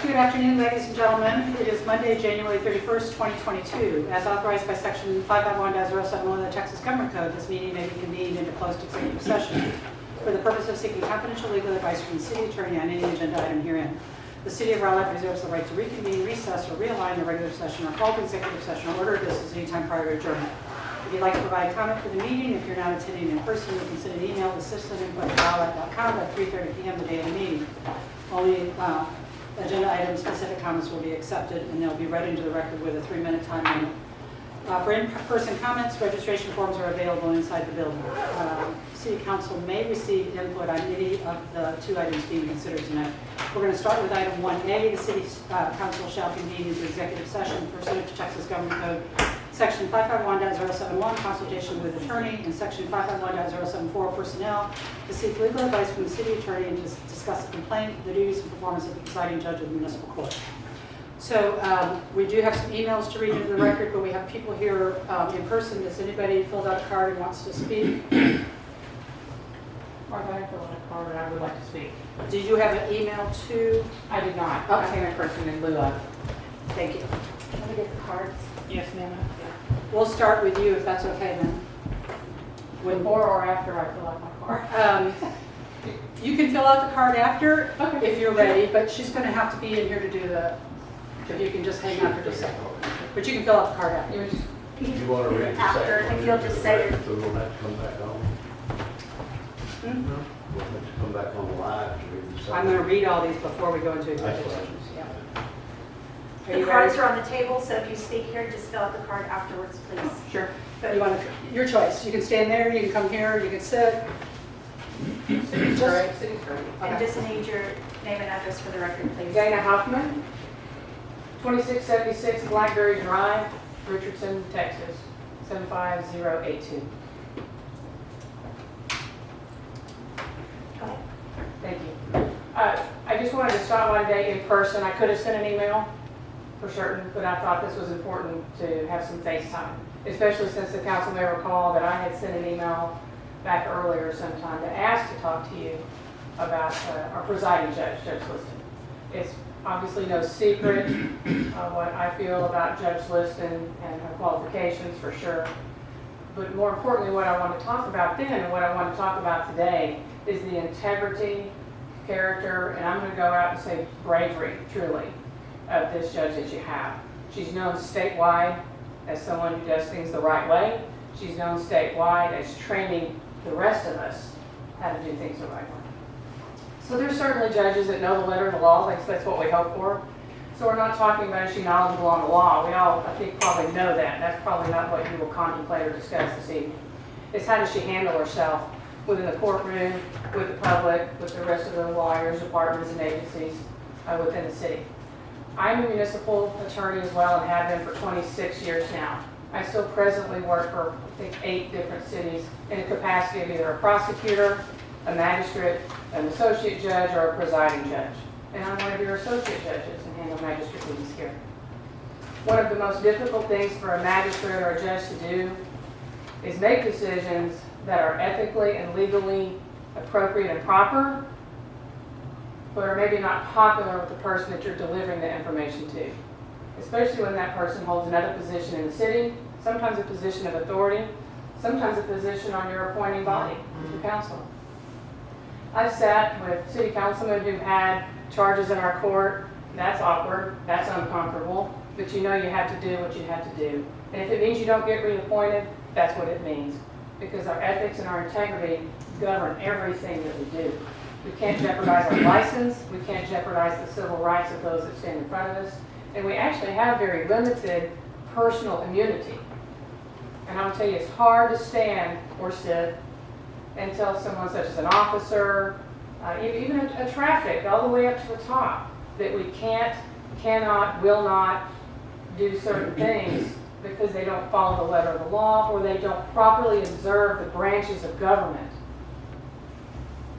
Good afternoon, ladies and gentlemen. It is Monday, January 31st, 2022. As authorized by Section 551-071 of the Texas Government Code, this meeting may be convened into closed executive session for the purpose of seeking confidential legal advice from the city attorney on any agenda item herein. The City of Rowlett reserves the right to reconvene, recess, or realign the regular session or call to executive session or order business anytime prior to adjournment. If you'd like to provide comment for the meeting, if you're not attending in person, you can send an email to system@rowlett.com by 3:30 p.m. the day of the meeting. Only agenda item specific comments will be accepted, and they'll be read into the record with a 3-minute time limit. For in-person comments, registration forms are available inside the building. City Council may receive input on any of the 2 items being considered tonight. We're going to start with item 1A. The City Council shall convene into executive session pursuant to Texas Government Code Section 551.071, consultation with attorney, and Section 551.074, personnel, to seek legal advice from the city attorney and to discuss a complaint, the duties and performance of the presiding judge of the municipal court. So we do have some emails to read into the record, but we have people here in person. Does anybody filled out a card and wants to speak? Martha, I filled out a card and I would like to speak. Did you have an email to? I did not. Okay. I came in person in lieu of. Thank you. Let me get the cards. Yes, ma'am. We'll start with you if that's okay then. Before or after I fill out my card? You can fill out the card after Okay. if you're ready, but she's going to have to be in here to do the, if you can just hang out for just a second. But you can fill out the card after. You want to read the After, second one? if you'll just say it. So we'll have to come back on. Hmm? We'll have to come back on the live to read the second. I'm going to read all these before we go into executive That's fine. sessions. Yeah. Are The you cards ready? are on the table, so if you speak here, just fill out the card afterwards, please. Sure. You want to, your choice. You can stand there, you can come here, you can sit. City's great. City's great. And Okay. just need your name and address for the record, please. Dana Hoffman, 2676 Blackberry Drive, Richardson, Texas, 75082. Go ahead. Thank you. I just wanted to stop by today in person. I could have sent an email for certain, but I thought this was important to have some FaceTime, especially since the council may recall that I had sent an email back earlier sometime to ask to talk to you about our presiding judge, Judge Liston. It's obviously no secret what I feel about Judge Liston and her qualifications for sure. But more importantly, what I want to talk about then and what I want to talk about today is the integrity, character, and I'm going to go out and say bravery, truly, of this judge that you have. She's known statewide as someone who does things the right way. She's known statewide as training the rest of us how to do things the right way. So there's certainly judges that know the letter of the law. That's what we hope for. So we're not talking about is she knowledgeable on the law. We all, I think, probably know that. That's probably not what you will contemplate or discuss this evening. It's how does she handle herself within the courtroom, with the public, with the rest of the lawyers, departments, and agencies within the city. I'm a municipal attorney as well and have been for 26 years now. I still presently work for, I think, 8 different cities in the capacity of either a prosecutor, a magistrate, an associate judge, or a presiding judge. And I'm one of your associate judges and handle magistrate duties here. One of the most difficult things for a magistrate or a judge to do is make decisions that are ethically and legally appropriate and proper, but are maybe not popular with the person that you're delivering the information to. Especially when that person holds another position in the city, sometimes a position of authority, sometimes a position on your appointing body, the council. I've sat with city councilmen who had charges in our court. That's awkward, that's uncomfortable, but you know you have to do what you have to do. And if it means you don't get reappointed, that's what it means. Because our ethics and our integrity govern everything that we do. We can't jeopardize our license, we can't jeopardize the civil rights of those that stand in front of us, and we actually have very limited personal immunity. And I'll tell you, it's hard to stand or sit and tell someone such as an officer, even a traffic, all the way up to the top, that we can't, cannot, will not do certain things because they don't follow the letter of the law or they don't properly observe the branches of government.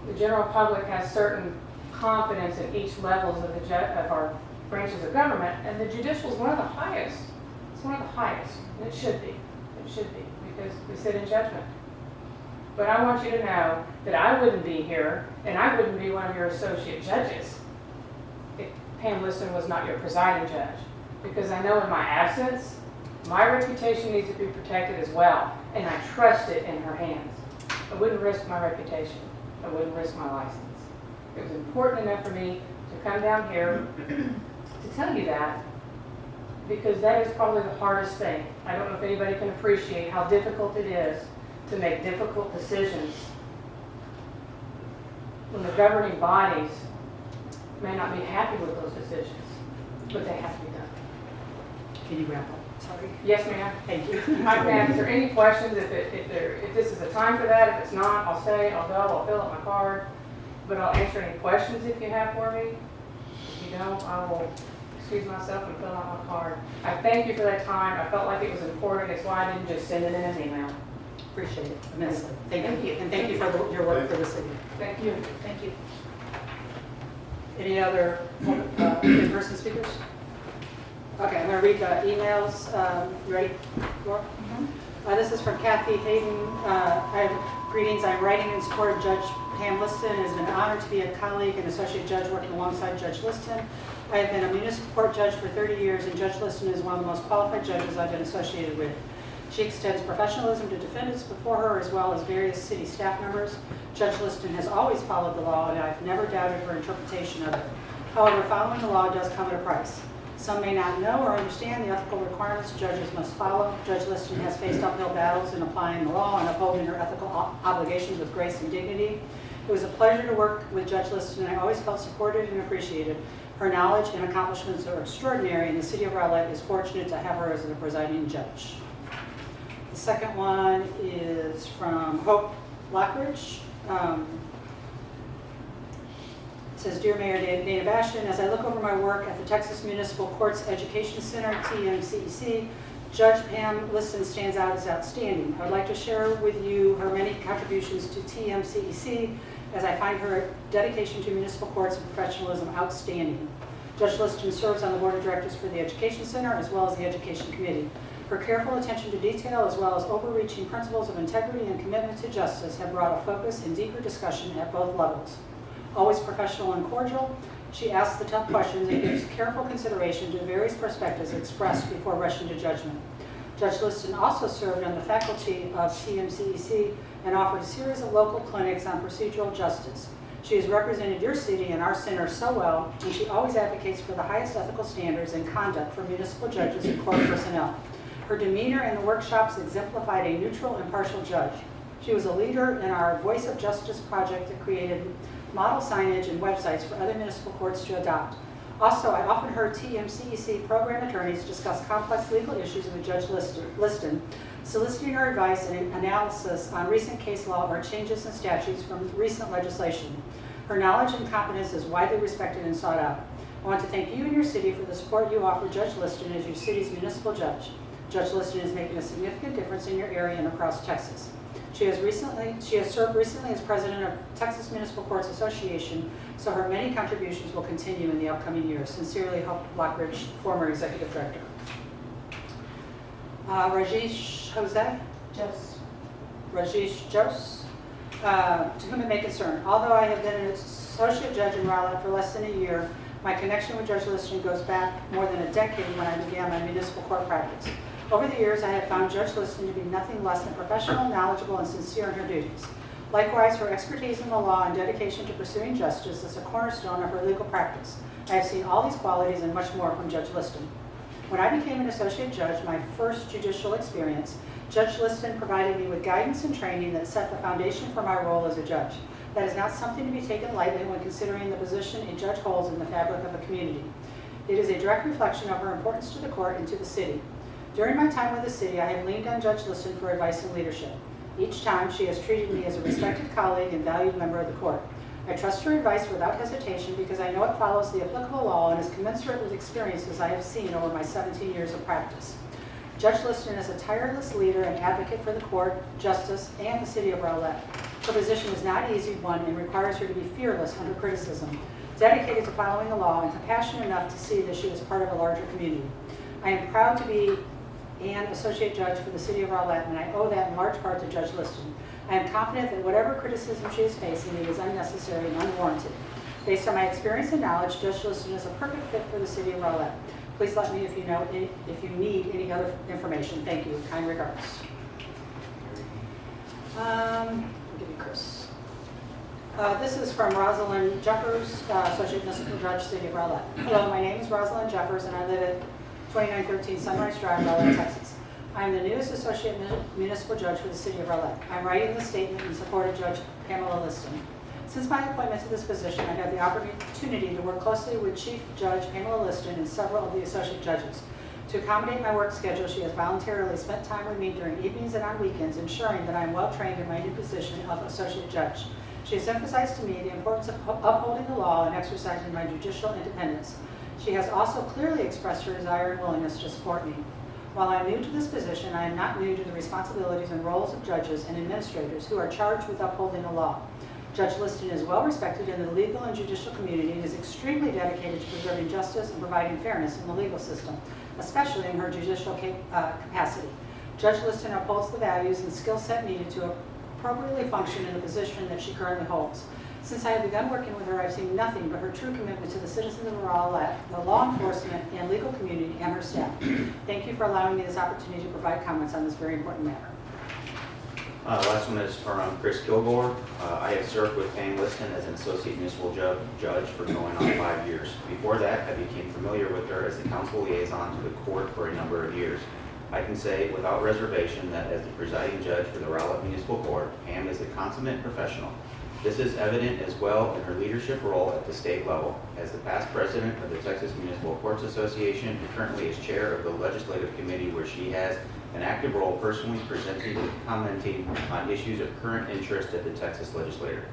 The general public has certain confidence in each levels of our branches of government, and the judicial is one of the highest. It's one of the highest, and it should be. It should be, because we sit in judgment. But I want you to know that I wouldn't be here, and I wouldn't be one of your associate judges if Pam Liston was not your presiding judge, because I know in my absence, my reputation needs to be protected as well, and I trust it in her hands. I wouldn't risk my reputation. I wouldn't risk my license. It was important enough for me to come down here to tell you that, because that is probably the hardest thing. I don't know if anybody can appreciate how difficult it is to make difficult decisions when the governing bodies may not be happy with those decisions, but they have to be done. Can you wrap up? Sorry. Yes, ma'am. Thank you. Ma'am, is there any questions? If this is the time for that, if it's not, I'll stay, I'll go, I'll fill out my card, but I'll answer any questions if you have for me. If you don't, I will excuse myself and fill out my card. I thank you for that time. I felt like it was important. It's why I didn't just send it in an email. Appreciate it immensely. Thank Thank you. you. And thank you for your work for the city. Thank you. Thank you. Any other in-person speakers? Okay, I'm going to read the emails. You ready, Laura? This is from Kathy Hayden. Greetings. I'm writing in support of Judge Pam Liston. It has been an honor to be a colleague and associate judge working alongside Judge Liston. I have been a municipal court judge for 30 years, and Judge Liston is one of the most qualified judges I've been associated with. She extends professionalism to defendants before her, as well as various city staff members. Judge Liston has always followed the law, and I've never doubted her interpretation of it. However, following the law does come at a price. Some may not know or understand the ethical requirements judges must follow. Judge Liston has faced uphill battles in applying the law and upholding her ethical obligations with grace and dignity. It was a pleasure to work with Judge Liston, and I always felt supported and appreciated. Her knowledge and accomplishments are extraordinary, and the city of Rowlett is fortunate to have her as the presiding judge. The second one is from Hope Lockridge. It says, Dear Mayor Dana Bastian, as I look over my work at the Texas Municipal Courts Education Center, TMCEC, Judge Pam Liston stands out as outstanding. I would like to share with you her many contributions to TMCEC, as I find her dedication to municipal courts and professionalism outstanding. Judge Liston serves on the Board of Directors for the Education Center as well as the Education Committee. Her careful attention to detail as well as overreaching principles of integrity and commitment to justice have brought a focus and deeper discussion at both levels. Always professional and cordial, she asks the tough questions and gives careful consideration to the various perspectives expressed before rushing to judgment. Judge Liston also served on the faculty of TMCEC and offered a series of local clinics on procedural justice. She has represented your city and our center so well, and she always advocates for the highest ethical standards and conduct for municipal judges and court personnel. Her demeanor in the workshops exemplified a neutral, impartial judge. She was a leader in our Voice of Justice project that created model signage and websites for other municipal courts to adopt. Also, I often heard TMCEC program attorneys discuss complex legal issues with Judge Liston, soliciting her advice and analysis on recent case law or changes in statutes from recent legislation. Her knowledge and competence is widely respected and sought out. I want to thank you and your city for the support you offer Judge Liston as your city's municipal judge. Judge Liston is making a significant difference in your area and across Texas. She has served recently as president of Texas Municipal Courts Association, so her many contributions will continue in the upcoming years. Sincerely, Hope Lockridge, former executive director. Rajesh Jose? Rajesh Jose, to whom it may concern. Although I have been an associate judge in Rowlett for less than a year, my connection with Judge Liston goes back more than a decade when I began my municipal court practice. Over the years, I have found Judge Liston to be nothing less than professional, knowledgeable, and sincere in her duties. Likewise, her expertise in the law and dedication to pursuing justice is a cornerstone of her legal practice. I have seen all these qualities and much more from Judge Liston. When I became an associate judge, my first judicial experience, Judge Liston provided me with guidance and training that set the foundation for my role as a judge. That is not something to be taken lightly when considering the position a judge holds in the fabric of a community. It is a direct reflection of her importance to the court and to the city. During my time with the city, I have leaned on Judge Liston for advice and leadership. Each time, she has treated me as a respected colleague and valued member of the court. I trust her advice without hesitation because I know it follows the applicable law and is commensurate with experiences I have seen over my 17 years of practice. Judge Liston is a tireless leader and advocate for the court, justice, and the city of Rowlett. Her position is not an easy one and requires her to be fearless under criticism, dedicated to following the law, and compassionate enough to see that she is part of a larger community. I am proud to be an associate judge for the city of Rowlett, and I owe that in large part to Judge Liston. I am confident that whatever criticism she is facing is unnecessary and unwarranted. Based on my experience and knowledge, Judge Liston is a perfect fit for the city of Rowlett. Please let me if you need any other information. Thank you. Kind regards. I'll give you Chris. This is from Rosalind Jeffers, Associate Municipal Judge, City of Rowlett. Hello, my name is Rosalind Jeffers, and I live at 2913 Sunrise Drive, Rowlett, Texas. I am the newest Associate Municipal Judge for the City of Rowlett. I'm writing this statement in support of Judge Pamela Liston. Since my appointment to this position, I've had the opportunity to work closely with Chief Judge Pamela Liston and several of the associate judges. To accommodate my work schedule, she has voluntarily spent time with me during evenings and on weekends, ensuring that I am well trained in my new position of associate judge. She has emphasized to me the importance of upholding the law and exercising my judicial independence. She has also clearly expressed her desire and willingness to support me. While I am new to this position, I am not new to the responsibilities and roles of judges and administrators who are charged with upholding the law. Judge Liston is well respected in the legal and judicial community and is extremely dedicated to preserving justice and providing fairness in the legal system, especially in her judicial capacity. Judge Liston upholds the values and skill set needed to appropriately function in the position that she currently holds. Since I have begun working with her, I've seen nothing but her true commitment to the citizens of Rowlett, the law enforcement and legal community, and her staff. Thank you for allowing me this opportunity to provide comments on this very important matter. Last one is from Chris Kilgore. I have served with Pam Liston as an associate municipal judge for going on 5 years. Before that, I became familiar with her as the council liaison to the court for a number of years. I can say without reservation that as the presiding judge for the Rowlett Municipal Court, Pam is a consummate professional. This is evident as well in her leadership role at the state level. As the past president of the Texas Municipal Courts Association and currently is chair of the legislative committee, where she has an active role personally presenting and commenting on issues of current interest at the Texas legislature.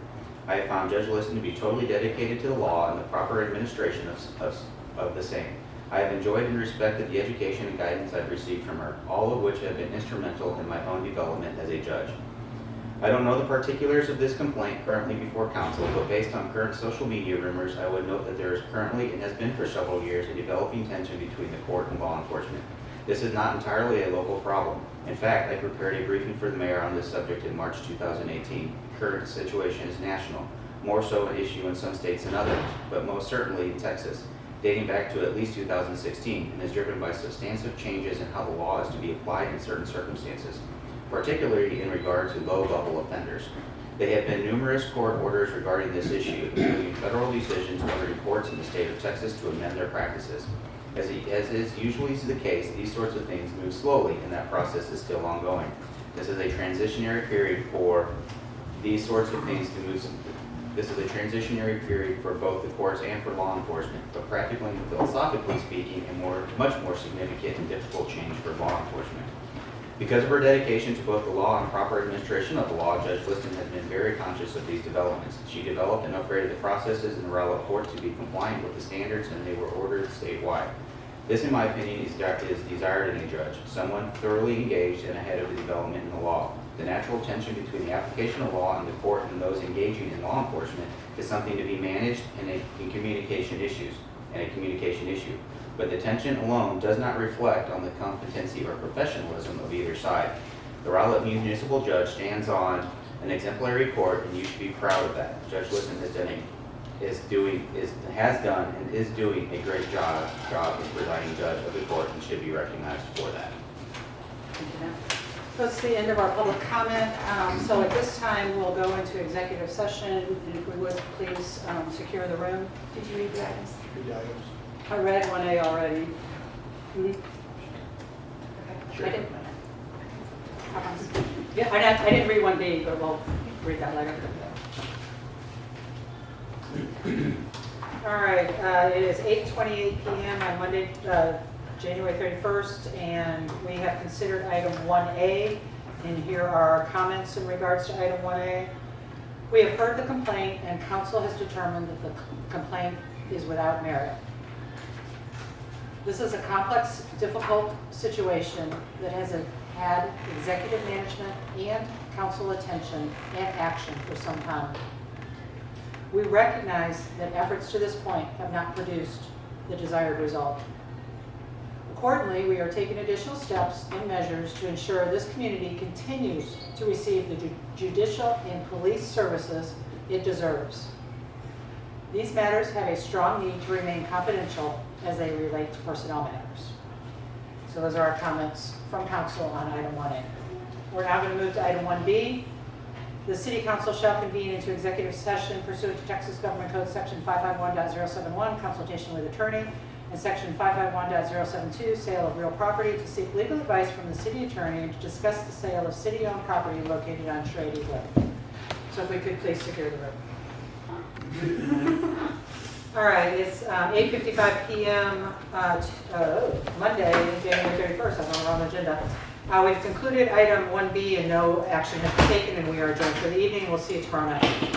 I have found Judge Liston to be totally dedicated to the law and the proper administration of the same. I have enjoyed and respected the education and guidance I've received from her, all of which have been instrumental in my own development as a judge. I don't know the particulars of this complaint currently before council, but based on current social media rumors, I would note that there is currently, and has been for several years, a developing tension between the court and law enforcement. This is not entirely a local problem. In fact, I prepared a briefing for the mayor on this subject in March 2018. The current situation is national, more so an issue in some states than others, but most certainly in Texas, dating back to at least 2016, and is driven by substantive changes in how the law is to be applied in certain circumstances, particularly in regard to low-level offenders. There have been numerous court orders regarding this issue, including federal decisions ordering courts in the state of Texas to amend their practices. As is usually the case, these sorts of things move slowly, and that process is still ongoing. This is a transitionary period for these sorts of things to move. This is a transitionary period for both the courts and for law enforcement, but practically and philosophically speaking, a much more significant and difficult change for law enforcement. Because of her dedication to both the law and proper administration of the law, Judge Liston has been very conscious of these developments. She developed and upgraded the processes in the Rowlett Court to be compliant with the standards, and they were ordered statewide. This, in my opinion, is desired in a judge, someone thoroughly engaged and ahead of the development in the law. The natural tension between the application of law in the court and those engaging in law enforcement is something to be managed in communication issues, But the tension alone does not reflect on the competency or professionalism of either side. The Rowlett Municipal Judge stands on an exemplary court, and you should be proud of that. Judge Liston has done and is doing a great job as presiding judge of the court and should be recognized for that. Thank you, ma'am. That's the end of our public comment. So at this time, we'll go into executive session, and if we would, please secure the room. Did you read the items? I read 1A already. Okay. Sure. I didn't. Yeah, I didn't read 1B, but we'll read that later. All right, it is 8:28 p.m. on Monday, January 31st, and we have considered item 1A, and here are our comments in regards to item 1A. We have heard the complaint, and council has determined that the complaint is without merit. This is a complex, difficult situation that has had executive management and council attention and action for some time. We recognize that efforts to this point have not produced the desired result. Accordingly, we are taking additional steps and measures to ensure this community continues to receive the judicial and police services it deserves. These matters have a strong need to remain confidential as they relate to personnel matters. So those are our comments from council on item 1A. We're now going to move to item 1B. The city council shall convene into executive session pursuant to Texas Government Code section 551.071, consultation with attorney, and section 551.072, sale of real property, to seek legal advice from the city attorney and to discuss the sale of city-owned property located on Schrady Road. So if we could please secure the room. All right, it's 8:55 p.m. Monday, January 31st. I'm on the wrong agenda. We've concluded item 1B and no action has been taken, and we are adjourned for the evening. We'll see you tomorrow night.